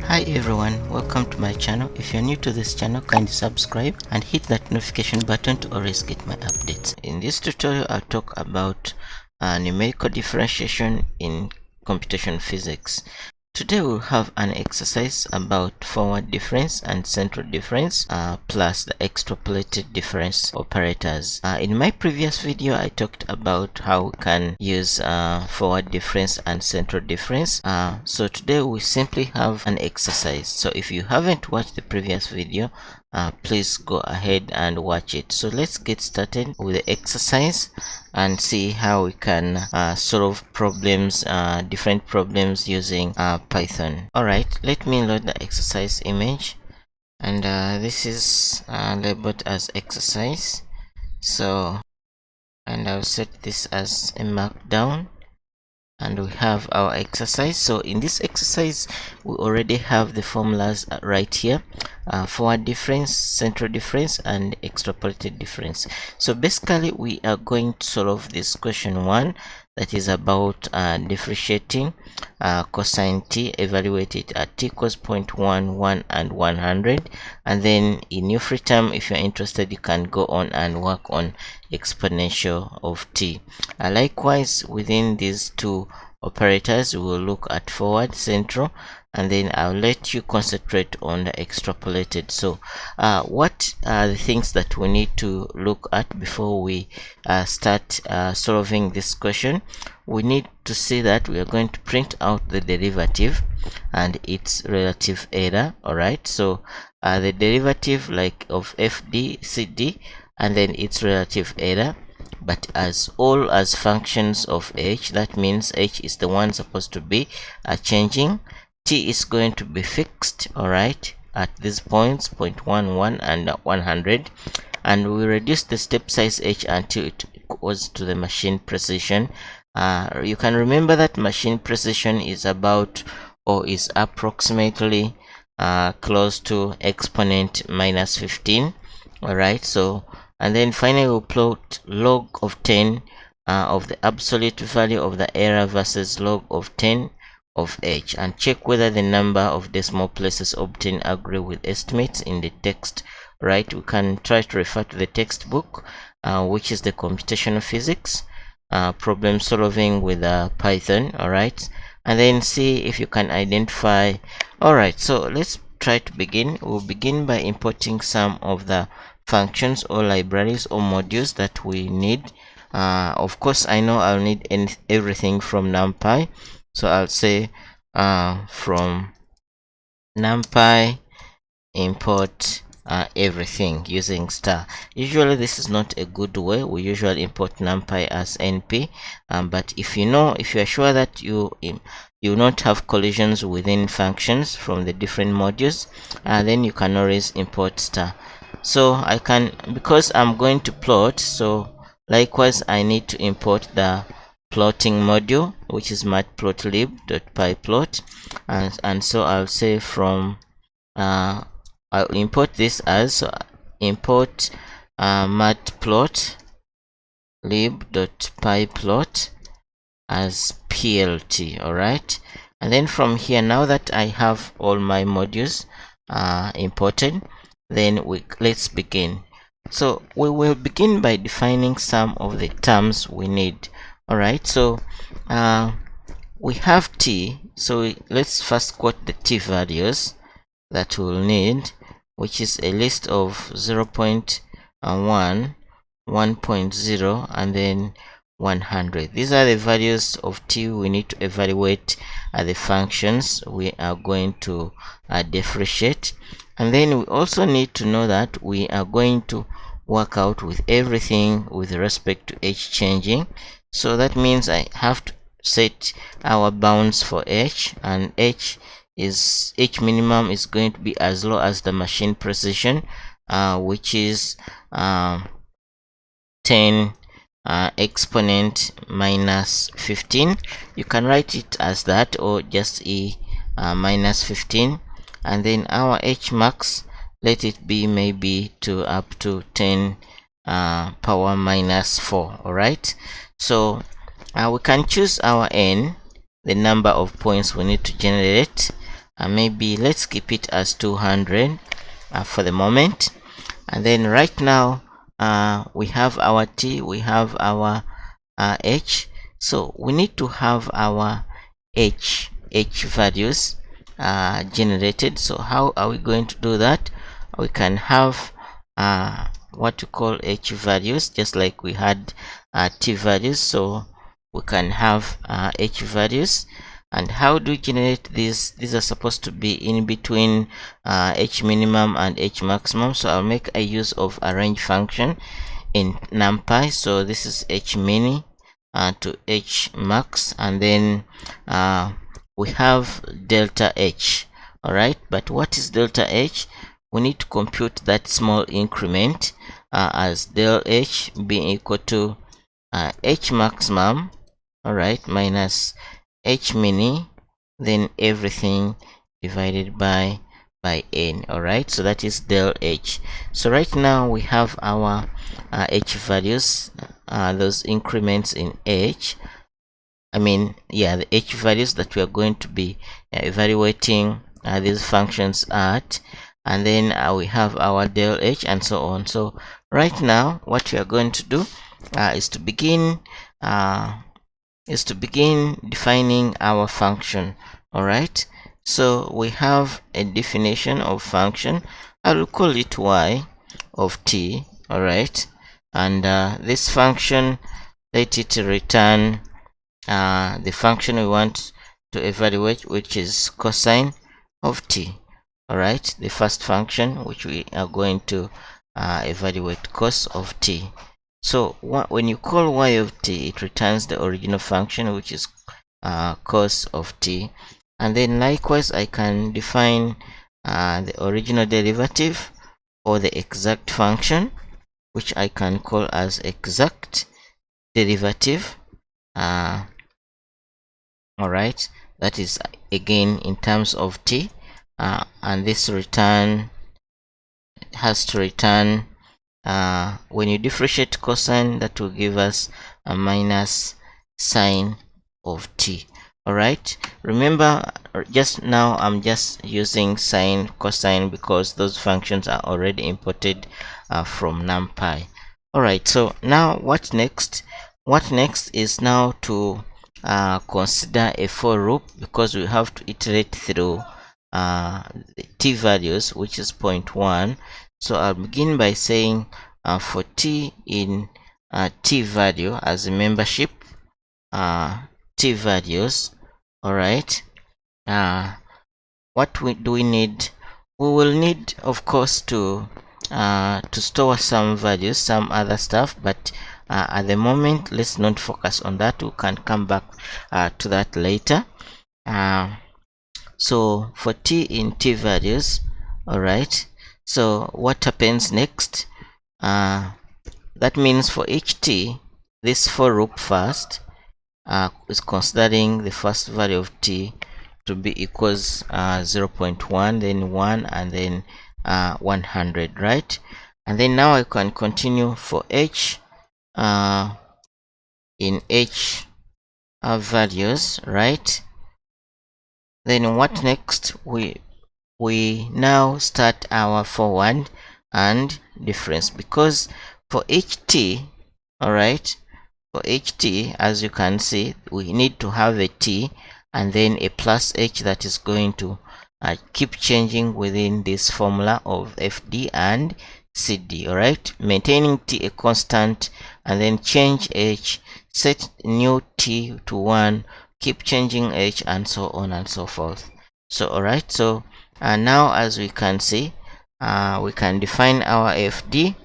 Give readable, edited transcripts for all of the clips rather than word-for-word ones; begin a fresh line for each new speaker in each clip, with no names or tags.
Hi everyone, welcome to my channel. If you're new to this channel, kindly subscribe and hit that notification button to always get my updates. In this tutorial, I'll talk about numerical differentiation in computational physics. Today we'll have an exercise about forward difference and central difference plus the extrapolated difference operators. In my previous video I talked about how we can use forward difference and central difference. So today we simply have an exercise. So if you haven't watched the previous video, please go ahead and watch it. So let's get started with the exercise and see how we can solve problems, different problems using Python. Alright, let me load the exercise image, and this is labeled as exercise. So, and I'll set this as a markdown, and we have our exercise. So in this exercise we already have the formulas right here: forward difference, central difference, and extrapolated difference. So basically we are going to solve this question 1, that is about differentiating cosine t evaluated at t equals 0.1, 1, and 100. And then in your free time, if you're interested, you can go on and work on exponential of t. Likewise, within these two operators, we will look at forward, central, and then I'll let you concentrate on the extrapolated. So what are the things that we need to look at before we start solving this question? We need to see that we are going to print out the derivative and its relative error. Alright, so the derivative like of fd cd and then its relative error, but as all as functions of h. That means h is the one supposed to be changing, t is going to be fixed, alright, at these points 0.1, 1, and 100, and we reduce the step size h until it goes to the machine precision. You can remember that machine precision is about, or is approximately close to exponent minus 15. Alright, so and then finally we'll plot log of 10 of the absolute value of the error versus log of 10 of h, and check whether the number of decimal places obtained agree with estimates in the text. Right, we can try to refer to the textbook, which is the Computational Physics problem solving with Python. Alright, and then see if you can identify. Alright, so let's try to begin. We'll begin by importing some of the functions or libraries or modules that we need. Of course, I know I'll need everything from NumPy, so I'll say from NumPy import everything using star. Usually this is not a good way. We usually import NumPy as np, but if you are sure that you not have collisions within functions from the different modules, then you can always import star. So I can, because I'm going to plot, so likewise I need to import the plotting module, which is matplotlib.pyplot, and so I'll say from I'll import this as, so import matplotlib.pyplot as plt. Alright, and then from here, now that I have all my modules imported, then let's begin. So we will begin by defining some of the terms we need. Alright, so we have t, so let's first quote the t values that we'll need, which is a list of 0.1, 1.0, and then 100. These are the values of t we need to evaluate the functions we are going to differentiate. And then we also need to know that we are going to work out with everything with respect to h changing. So that means I have to set our bounds for h, and h minimum is going to be as low as the machine precision, which is 10 exponent minus 15. You can write it as that, or just e minus 15. And then our h max, let it be maybe to up to 10 power minus 4. Alright, so we can choose our n, the number of points we need to generate, maybe let's keep it as 200 for the moment. And then right now we have our t, we have our h, so we need to have our h values generated. So how are we going to do that? We can have what we call h values, just like we had t values. So we can have h values. And how do we generate these? These are supposed to be in between h minimum and h maximum. So I'll make a use of a range function in NumPy. So this is h mini to h max, and then we have delta h. All right, but what is delta h? We need to compute that small increment as del h being equal to h maximum, all right, minus h mini, then everything divided by n. All right, so that is del h. So right now we have our h values, those increments in h, the h values that we are going to be evaluating these functions at, and then we have our del h and so on. So right now what we are going to do is to begin defining our function. All right, so we have a definition of function. I will call it y of t. All right, and this function, let it return the function we want to evaluate, which is cosine of t. All right, the first function which we are going to evaluate, cos of t. So when you call y of t, it returns the original function, which is cos of t. And then likewise I can define the original derivative or the exact function, which I can call as exact derivative. All right, that is again in terms of t, and this return has to return when you differentiate cosine, that will give us a minus sine of t. All right, remember just now I'm just using sine, cosine because those functions are already imported from NumPy. All right, so now what next is now to consider a for loop, because we have to iterate through the t values, which is 0.1. So I'll begin by saying for t in t value as a membership, t values. All right, what do we need? We will need, of course, to store some values, some other stuff, but at the moment let's not focus on that. We can come back to that later. So for t in t values, all right, so what happens next? That means for each t, this for loop first is considering the first value of t to be equals 0.1, then 1, and then 100, right? And then now I can continue for h in h values, right? Then what next? We now start our forward and difference, because for each t, all right, for each t, as you can see, we need to have a t and then a plus h that is going to keep changing within this formula of fd and cd. All right, maintaining t a constant, and then change h, set new t to 1, keep changing h, and so on and so forth. So all right, so now as we can see, we can define our fd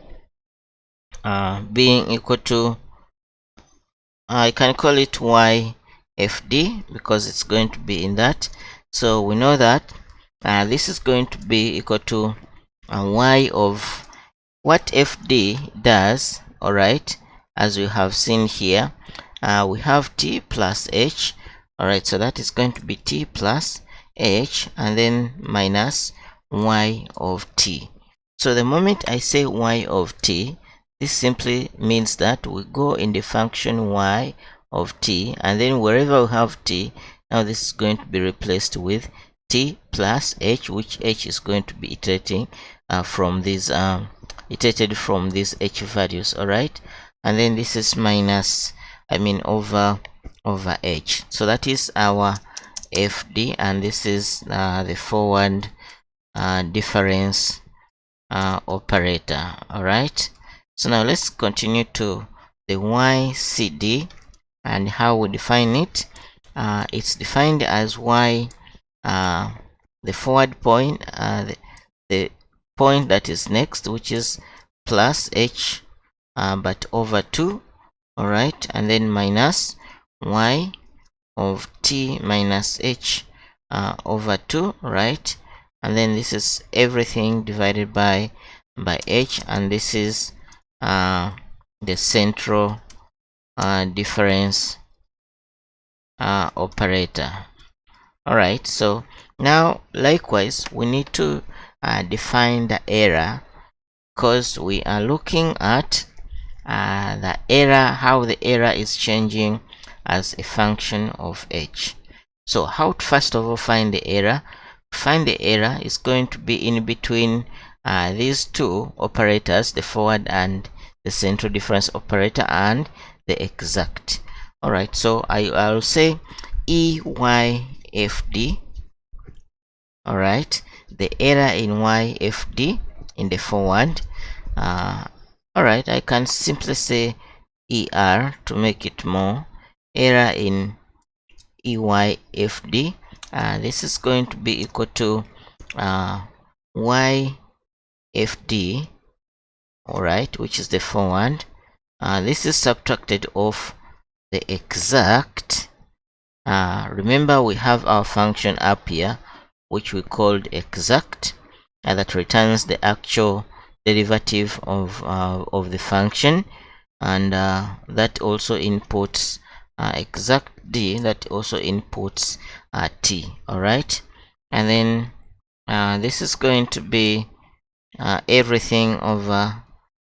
being equal to, I can call it y fd because it's going to be in that. So we know that this is going to be equal to y of what fd does. All right, as we have seen here, we have t plus h. All right, so that is going to be t plus h and then minus y of t. So the moment I say y of t, this simply means that we go in the function y of t, and then wherever we have t, now this is going to be replaced with t plus h, which h is going to be iterating from these iterated from these h values. All right, and then this is minus, over h. So that is our fd, and this is the forward difference operator. All right, so now let's continue to the ycd and how we define it. It's defined as y, the forward point, the point that is next, which is plus h but over 2. All right, and then minus y of t minus h over 2, right? And then this is everything divided by h, and this is the central difference operator. All right, so now likewise we need to define the error, because we are looking at the error, how the error is changing as a function of h. So how to first of all find the error? Find the error is going to be in between these two operators, the forward and the central difference operator, and the exact. All right, so I'll say EYFD. All right, the error in YFD in the forward. All right, I can simply say ER to make it more. Error in EYFD. This is going to be equal to YFD, all right, which is the forward. This is subtracted off the exact. Remember, we have our function up here, which we called exact, that returns the actual derivative of the function, and that also inputs exact d, that also inputs t. All right, and then this is going to be everything over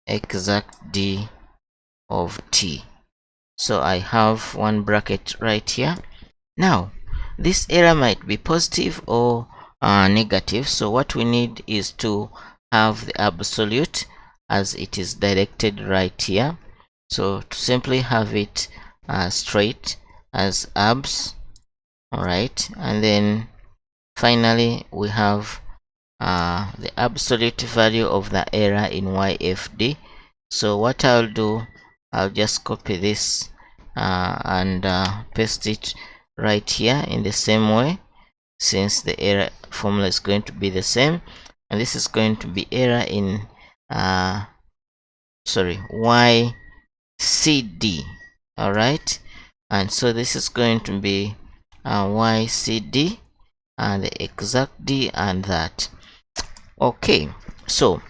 exact d of t. So I have one bracket right here. Now this error might be positive or negative, so what we need is to have the absolute as it is directed right here. So to simply have it straight as abs. All right, and then finally we have the absolute value of the error in YFD. So what I'll do, I'll just copy this and paste it right here in the same way, since the error formula is going to be the same, and this is going to be error in YCD. All right, and so this is going to be YCD and the exact d and that. Okay, so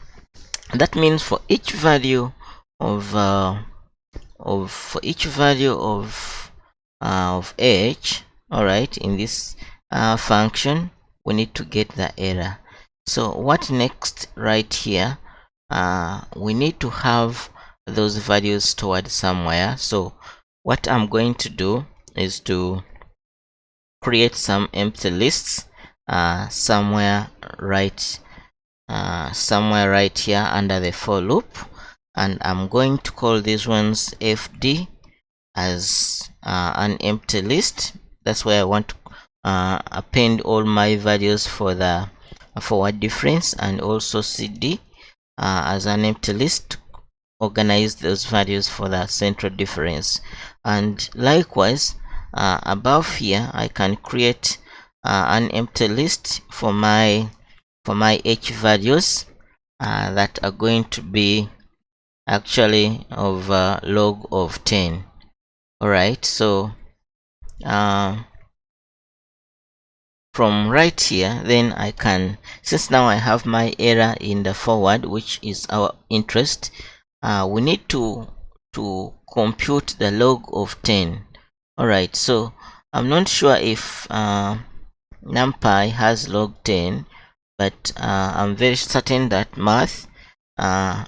that means for each value of h, all right, in this function, we need to get the error. So what next? Right here, we need to have those values stored somewhere. So what I'm going to do is to create some empty lists somewhere right here under the for loop, and I'm going to call these ones fd as an empty list. That's where I want to append all my values for the forward difference, and also cd as an empty list, organize those values for the central difference. And likewise above here I can create an empty list for my h values that are going to be actually of log of 10. All right, so from right here, then I can, since now I have my error in the forward, which is our interest, we need to compute the log of 10. All right, so I'm not sure if NumPy has log 10, but I'm very certain that math, the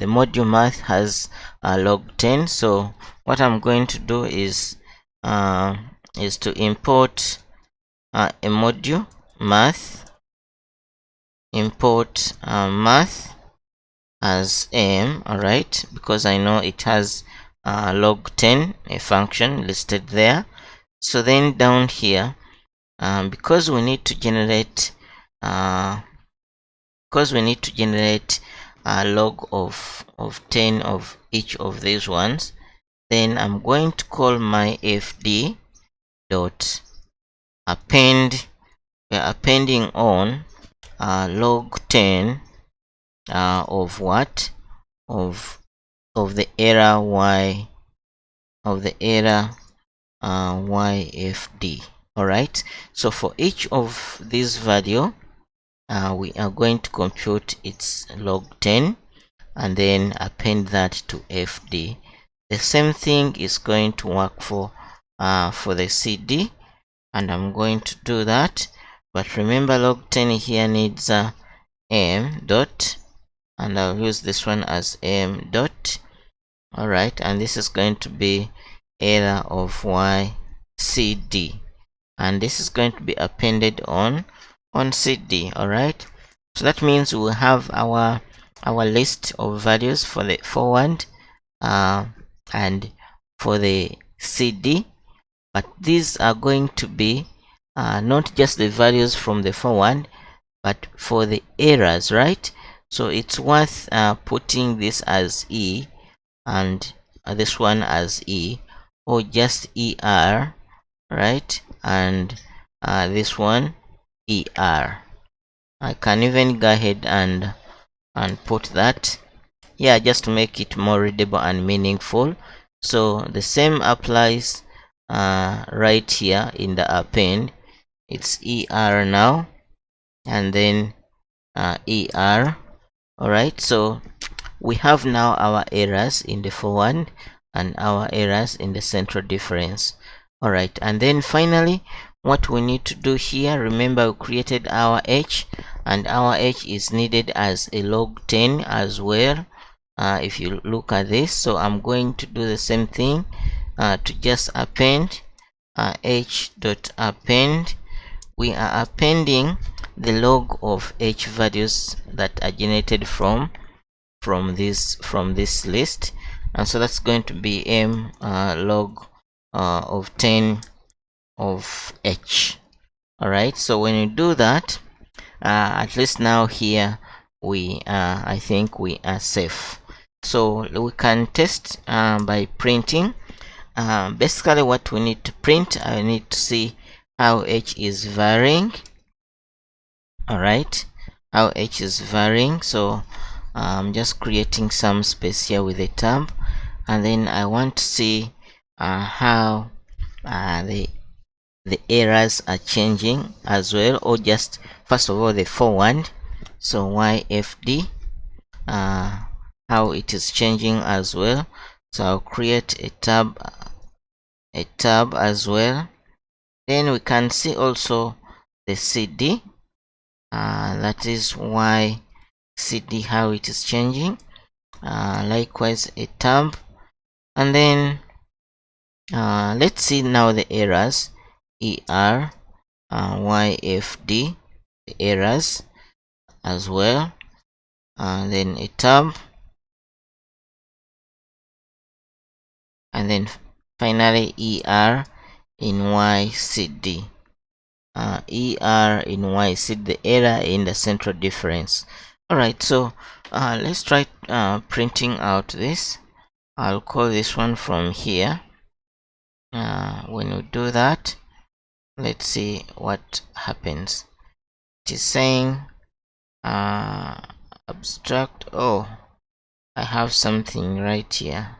module math, has log 10. So what I'm going to do is to import a module math, import math as m, alright, because I know it has log 10, a function listed there. So then down here, because we need to generate a log of 10 of each of these ones, then I'm going to call my fd dot append. We're appending on log 10 of what, of the error y, of the error yfd. All right, so for each of these value, we are going to compute its log 10 and then append that to fd. The same thing is going to work for the cd, and I'm going to do that. But remember, log 10 here needs m dot, and I'll use this one as m dot. All right, and this is going to be error of y cd, and this is going to be appended on cd. All right, so that means we will have our list of values for the forward and for the cd, but these are going to be not just the values from the forward, but for the errors, right? So it's worth putting this as e and this one as e, or just er, right? And this one er. I can even go ahead and put that, yeah, just to make it more readable and meaningful. So the same applies right here in the append. It's er now, and then er. All right, so we have now our errors in the forward and our errors in the central difference. All right, and then finally what we need to do here, remember we created our h, and our h is needed as a log 10 as well, if you look at this. So I'm going to do the same thing to just append h dot append. We are appending the log of h values that are generated from this list, and so that's going to be m log of 10 of h. All right, so when you do that, at least now here we I think we are safe. So we can test by printing. Basically what we need to print, I need to see how h is varying. All right, how h is varying. So I'm just creating some space here with a tab, and then I want to see how the errors are changing as well, or just first of all the forward. So yfd, how it is changing as well. So I'll create a tab as well. Then we can see also the cd, that is y cd, how it is changing. Likewise a tab, and then let's see now the errors, er, yfd, the errors as well, and then a tab, and then finally er in ycd, er in ycd, the error in the central difference. All right, so let's try printing out this. I'll call this one from here. When we do that, let's see what happens. It is saying abstract. Oh, I have something right here.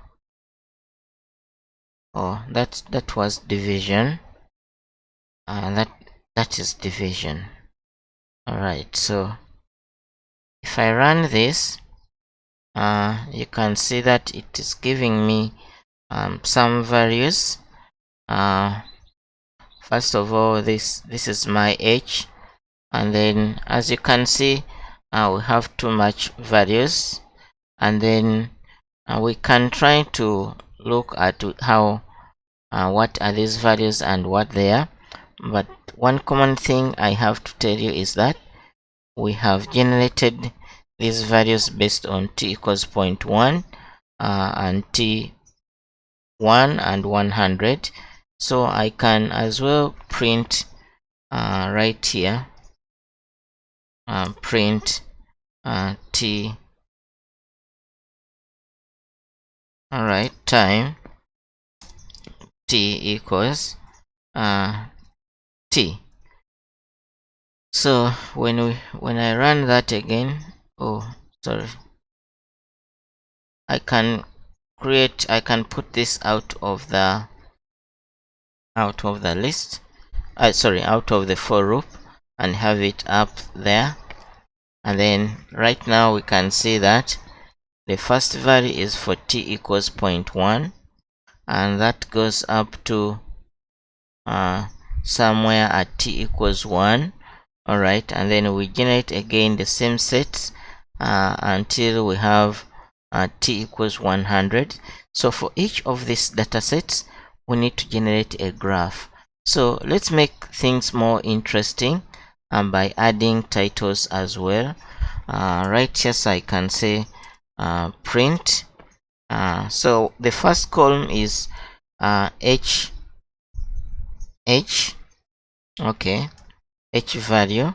Oh, that was division. That is division. All right, so if I run this, you can see that it is giving me some values. First of all, this is my h, and then as you can see, we have too much values, and then we can try to look at how what are these values and what they are. but one common thing I have to tell you is that we have generated these values based on t equals 0.1 and t 1 and 100. So I can as well print right here, print t, alright, time t equals t. So when I run that again, oh sorry, I can put this out of the list, sorry, out of the for loop, and have it up there. And then right now we can see that the first value is for t equals 0.1, and that goes up to somewhere at t equals 1. Alright, and then we generate again the same sets until we have t equals 100. So for each of these data sets we need to generate a graph. So let's make things more interesting by adding titles as well. Right here, so I can say print. So the first column is h, okay, h value,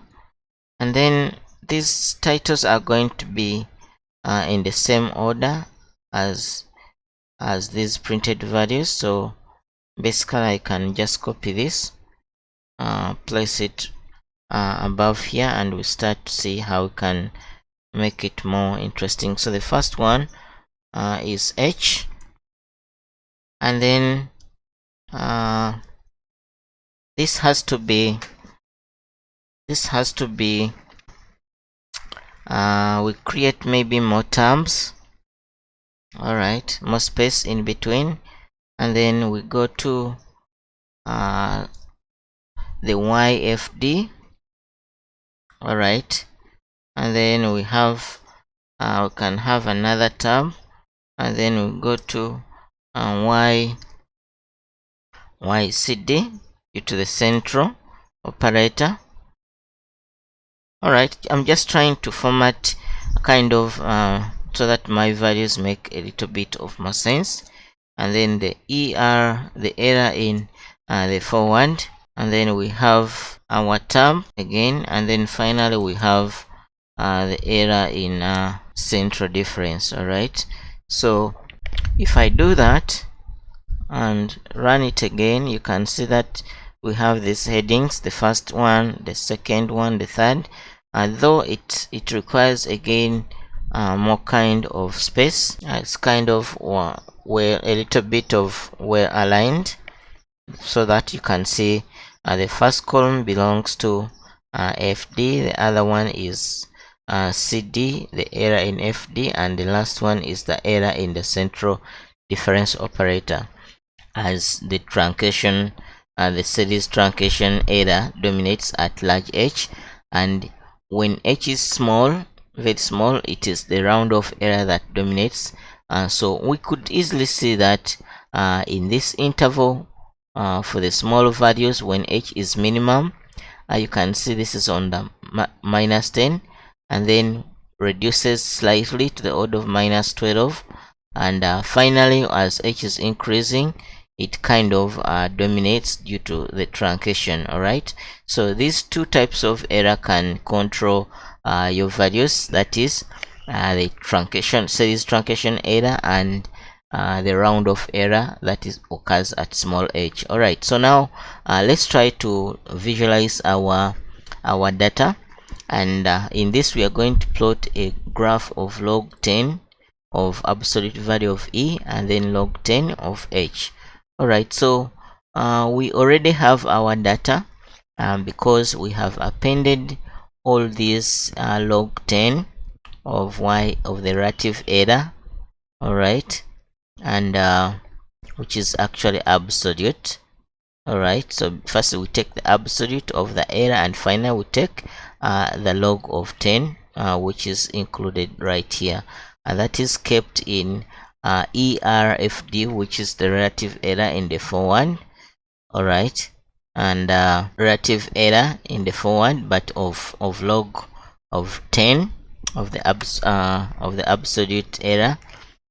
and then these titles are going to be in the same order as these printed values. So basically I can just copy this, place it above here, and we start to see how we can make it more interesting. So the first one is h, and then this has to be we create maybe more terms, alright, more space in between, and then we go to the YFD, alright, and then we have we can have another tab, and then we go to YCD due to the central operator. Alright, I'm just trying to format kind of so that my values make a little bit of more sense. And then the error in the forward, and then we have our tab again, and then finally we have the error in central difference. Alright, so if I do that and run it again, you can see that we have these headings, the first one, the second one, the third, though it requires again more kind of space. It's kind of well, a little bit of well aligned, so that you can see the first column belongs to FD, the other one is CD, the error in FD, and the last one is the error in the central difference operator, as the truncation, the series truncation error dominates at large H, and when H is small, very small, it is the round off error that dominates. So we could easily see that in this interval for the small values, when H is minimum, you can see this is on the minus 10, and then reduces slightly to the order of minus 12, and finally as H is increasing, it kind of dominates due to the truncation. Alright, so these two types of error can control your values, that is the truncation, series truncation error, and the round off error that is occurs at small h. Alright, so now let's try to visualize our data, and in this we are going to plot a graph of log 10 of absolute value of E and then log 10 of H. Alright, so we already have our data because we have appended all these log 10 of Y of the relative error, alright, and which is actually absolute. Alright, so first we take the absolute of the error, and finally we take the log of 10 which is included right here, and that is kept in ERFD, which is the relative error in the forward. Alright, and relative error in the forward, but of log of 10 of the absolute error.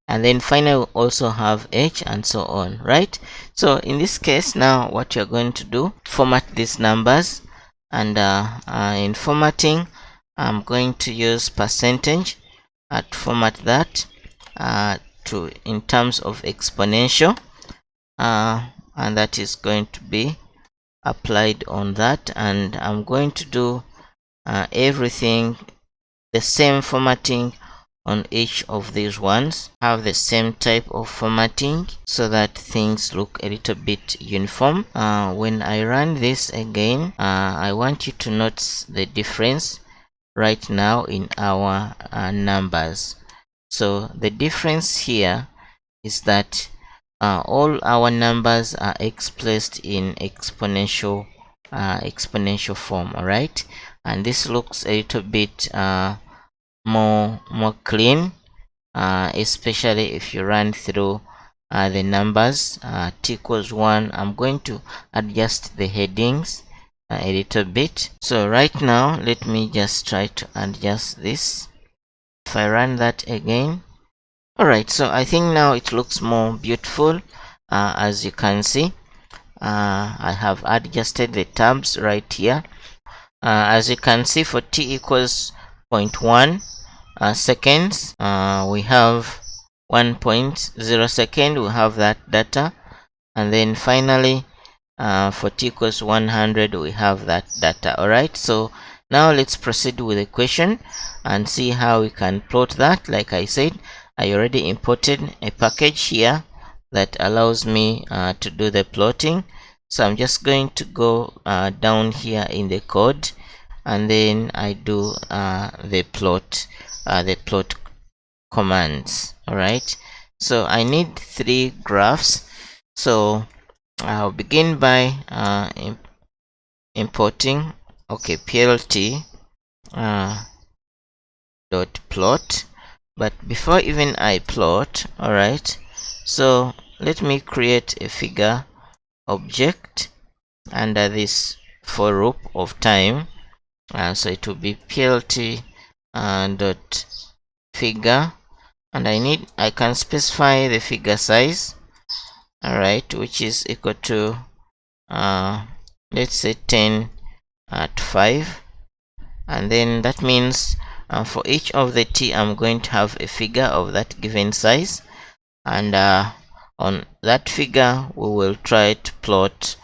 And then finally we also have h, and so on, right? So in this case, now what you're going to do, format these numbers, and in formatting I'm going to use percentage to format that to in terms of exponential, and that is going to be applied on that. And I'm going to do everything the same formatting on each of these ones, have the same type of formatting so that things look a little bit uniform. When I run this again, I want you to notice the difference right now in our numbers. So the difference here is that all our numbers are expressed in exponential form, all right? And this looks a little bit more clean, especially if you run through the numbers. T equals 1, I'm going to adjust the headings a little bit. So right now let me just try to adjust this. If I run that again, alright, so I think now it looks more beautiful. As you can see, I have adjusted the tabs right here. As you can see, for t equals 0.1 seconds, we have 1.0 second, we have that data. And then finally for t equals 100, we have that data. Alright, so now let's proceed with the question and see how we can plot that. Like I said, I already imported a package here that allows me to do the plotting. So I'm just going to go down here in the code, and then I do the plot commands. All right, so I need 3 graphs. So I'll begin by importing plt dot plot. But before even I plot, all right, so let me create a figure object under this for loop of time. So it will be plt dot figure, and I can specify the figure size, all right, which is equal to let's say 10 at 5. And then that means for each of the t, I'm going to have a figure of that given size, and on that figure we will try to plot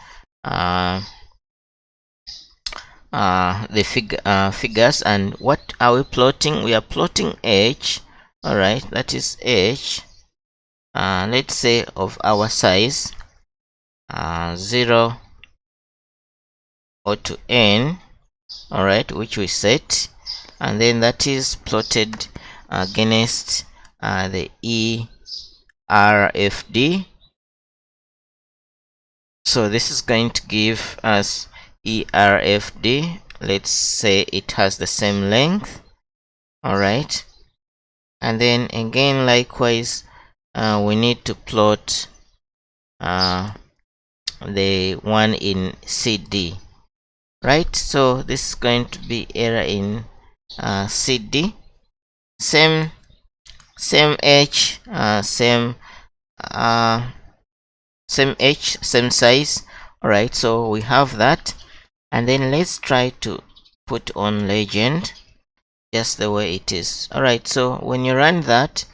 the figures. And what are we plotting? We are plotting h, all right, that is h, let's say of our size 0 or to n, all right, which we set, and then that is plotted against the ERFD. So this is going to give us ERFD. Let's say it has the same length, all right. And then again, likewise, we need to plot the one in CD, right? So this is going to be error in CD. Same h, same h, same size. All right, so we have that. And then let's try to put on legend just the way it is. All right, so when you run that,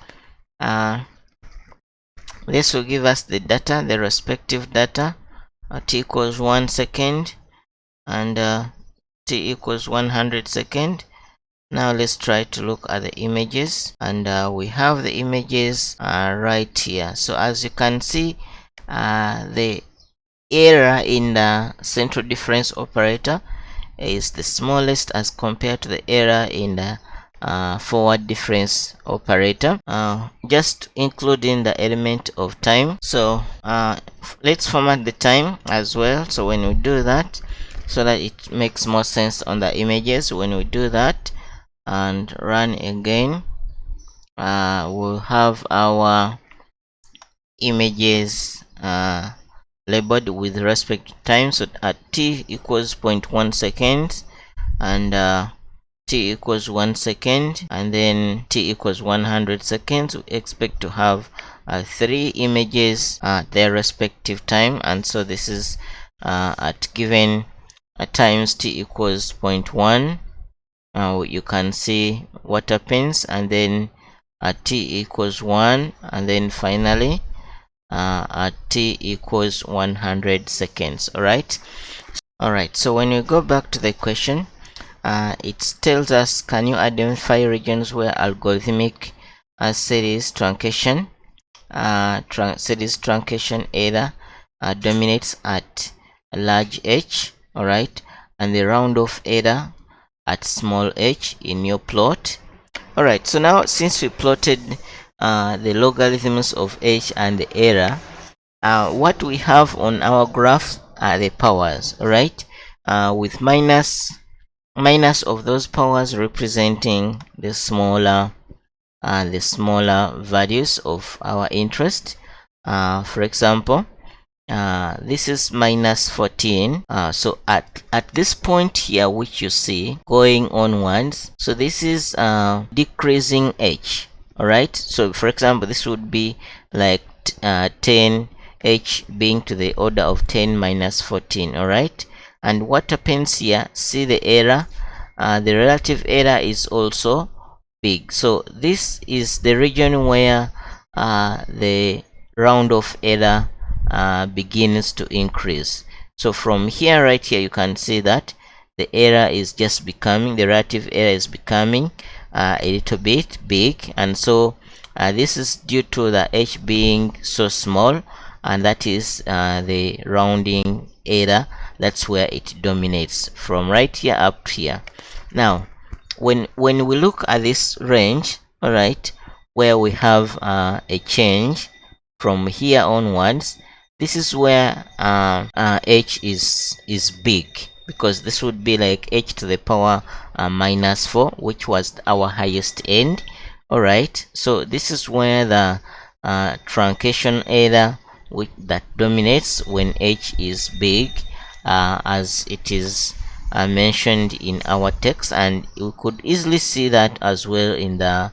this will give us the data, the respective data. T equals 1 second, and t equals 100 second. Now let's try to look at the images, and we have the images right here. So as you can see, the error in the central difference operator is the smallest as compared to the error in the forward difference operator, just including the element of time. So let's format the time as well. So when we do that, so that it makes more sense on the images, when we do that and run again, we'll have our images labeled with respect to time. So at t equals 0.1 seconds, and t equals 1 second, and then t equals 100 seconds, we expect to have 3 images at their respective time. And so this is at given times t equals 0.1. You can see what happens, and then at t equals 1, and then finally at t equals 100 seconds. Alright, so when you go back to the question, it tells us, can you identify regions where algorithmic series truncation error dominates at large h, alright, and the round off error at small h in your plot. Alright, so now since we plotted the logarithms of h and the error, what we have on our graph are the powers, alright, with minus of those powers representing the smaller values of our interest. For example, this is minus 14. So at this point here, which you see going onwards, so this is decreasing h. Alright, so for example, this would be like 10 h being to the order of 10 minus 14. Alright, and what happens here, see the error, the relative error is also big. So this is the region where the round of error begins to increase. So from here, right here, you can see that the error is just becoming, the relative error is becoming a little bit big, and so this is due to the h being so small, and that is the rounding error. That's where it dominates from right here up here. Now when we look at this range, all right, where we have a change from here onwards, this is where h is big, because this would be like h to the power minus 4, which was our highest end. All right, so this is where the truncation error that dominates when h is big, as it is mentioned in our text, and you could easily see that as well in the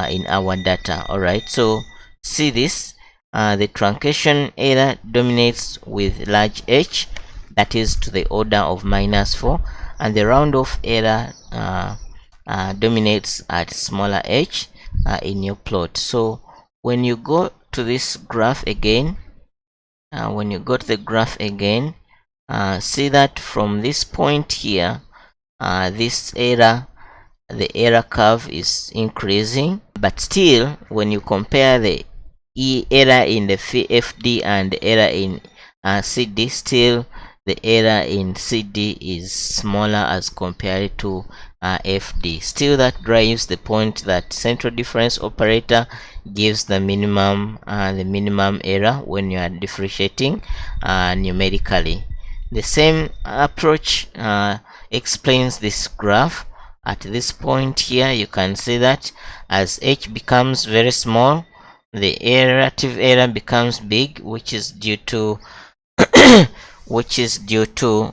in our data. All right, so see this, the truncation error dominates with large h, that is to the order of minus 4, and the round off error dominates at smaller h in your plot. So when you go to this graph again, see that from this point here, this error, the error curve is increasing, but still when you compare the error in the FD and the error in CD, still the error in CD is smaller as compared to FD. Still, that drives the point that central difference operator gives the minimum error when you are differentiating numerically. The same approach explains this graph. At this point here, you can see that as h becomes very small, the relative error becomes big, which is due to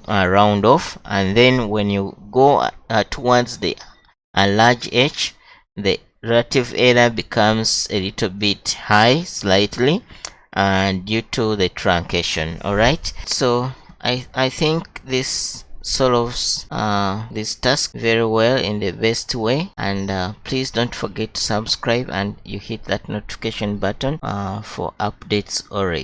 round off. And then when you go towards the large h, the relative error becomes a little bit high, slightly, due to the truncation. All right, so I think this solves this task very well in the best way, and please don't forget to subscribe and you hit that notification button for updates already.